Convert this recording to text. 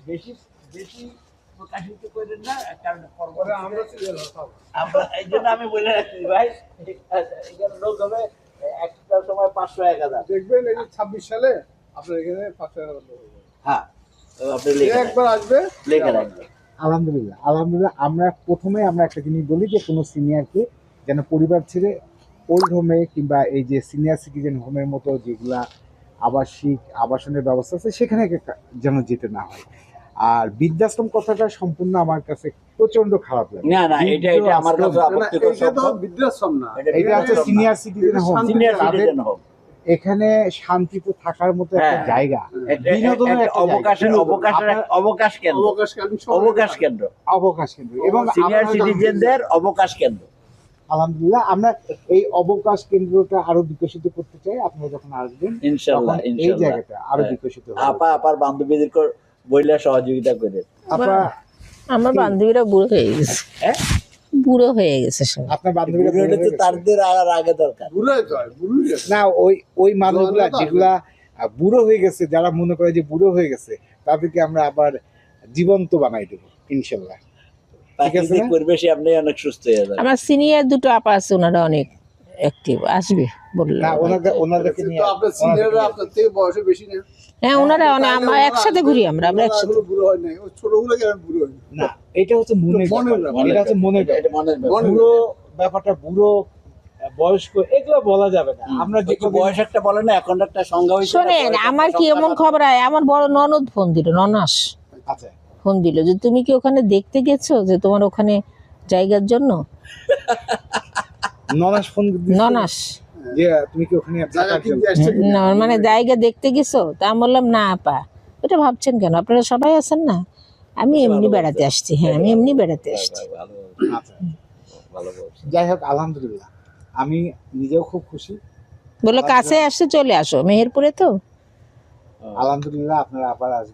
বেশি বেশি প্রকাশিত করেন না, কারণ পরে আমরা এই জন্য আমি বলে রাখছি ভাই, এখানে লোক হবে একটা সময় 500-1000 দেখবেন এই যে 26 সালে আপনার এখানে 500,000 লোক হবে। হ্যাঁ, আপনি লিখে একবার আসবে লিখে রাখবেন। আলহামদুলিল্লাহ আলহামদুলিল্লাহ। আমরা প্রথমে একটা জিনিস বলি যে কোনো সিনিয়রকে যেন পরিবার ছেড়ে ওল্ড হোমে কিংবা এই যে সিনিয়র সিটিজেন হোমের মতো যেগুলা আবাসনের ব্যবস্থা আছে সেখানে যেন যেতে না হয়। আর বৃদ্ধাশ্রম কথাটা সম্পূর্ণ আমার কাছে প্রচন্ড খারাপ লাগে। না না, এটা আমার কাছে আপত্তিকর এটা তো শব্দ। বৃদ্ধাশ্রম না, এটা হচ্ছে senior citizen home. Senior citizen home, এখানে শান্তিতে থাকার মতো একটা হ্যাঁ, জায়গা, বিনোদনের একটা অবকাশ কেন্দ্র, অবকাশ কেন্দ্র অবকাশ কেন্দ্র এবং সিনিয়র সিটিজেনদের অবকাশ কেন্দ্র। আলহামদুলিল্লাহ আমরা এই অবকাশ কেন্দ্রটা আরো বিকশিত করতে চাই। আপনারা যখন আসবেন ইনশাআল্লাহ তখন এই ইনশাআল্লাহ জায়গাটা আরো বিকশিত হবে। আপার বান্ধবীদের বইলা সহযোগিতা করে। আমার বান্ধবীরা বুড়ো হয়ে গেছে, হ্যাঁ বুড়ো হয়ে গেছে সব। আপনার বান্ধবীরা বুড়োটা তো তাদের আর আগে দরকার। না, ওই মানুষগুলা যেগুলা বুড়ো হয়ে গেছে, যারা মনে করে যে বুড়ো হয়ে গেছে, তাদেরকে আমরা আবার জীবন্ত বানাই দেবো ইনশাল্লাহ। প্রাকৃতিক পরিবেশে আপনি অনেক সুস্থ হয়ে যাবেন। আমার সিনিয়র দুটো আপা আছে, ওনারা অনেক অ্যাক্টিভ, আসবে বললো। না, ওনাদেরকে নিয়ে তো আপনার সিনিয়ররা আপনার থেকে বয়সে বেশি না। হ্যাঁ, ওনারা অনেক, আমরা একসাথে ঘুরি, আমরা একসাথে। এখনো বুড়ো হয় নাই, ওই ছোটগুলো কেন বুড়ো হয় না, এটা হচ্ছে মনের ব্যাপার। এটা হচ্ছে মনের এটা মনের ব্যাপার। বুড়ো ব্যাপারটা, বুড়ো বয়স্ক এগুলো বলা যাবে না। আমরা যে বয়স একটা বলে না, এখন একটা সংজ্ঞা হয়েছে। শোনেন, আমার কি এমন খবর হয়, আমার বড় ননদ ফোন দিল, ননাস আচ্ছা ফোন দিল যে তুমি কি ওখানে দেখতে গেছো, যে তোমার ওখানে জায়গার জন্য। ননাস ফোন ননাস যে তুমি কি ওখানে জায়গা থাকার জন্য? কিনতে আসছে না, মানে জায়গা দেখতে গেছো? তা আমি বললাম না আপা, এটা ভাবছেন কেন, আপনারা সবাই আছেন না, আমি এমনি বেড়াতে আসছি। হ্যাঁ, আমি এমনি বেড়াতে আসছি। আচ্ছা, যাই হোক আলহামদুলিল্লাহ, আমি নিজেও খুব খুশি। বললো কাছে আসছে, চলে আসো, মেহেরপুরে তো। আলহামদুলিল্লাহ আপনারা আবার আসবেন।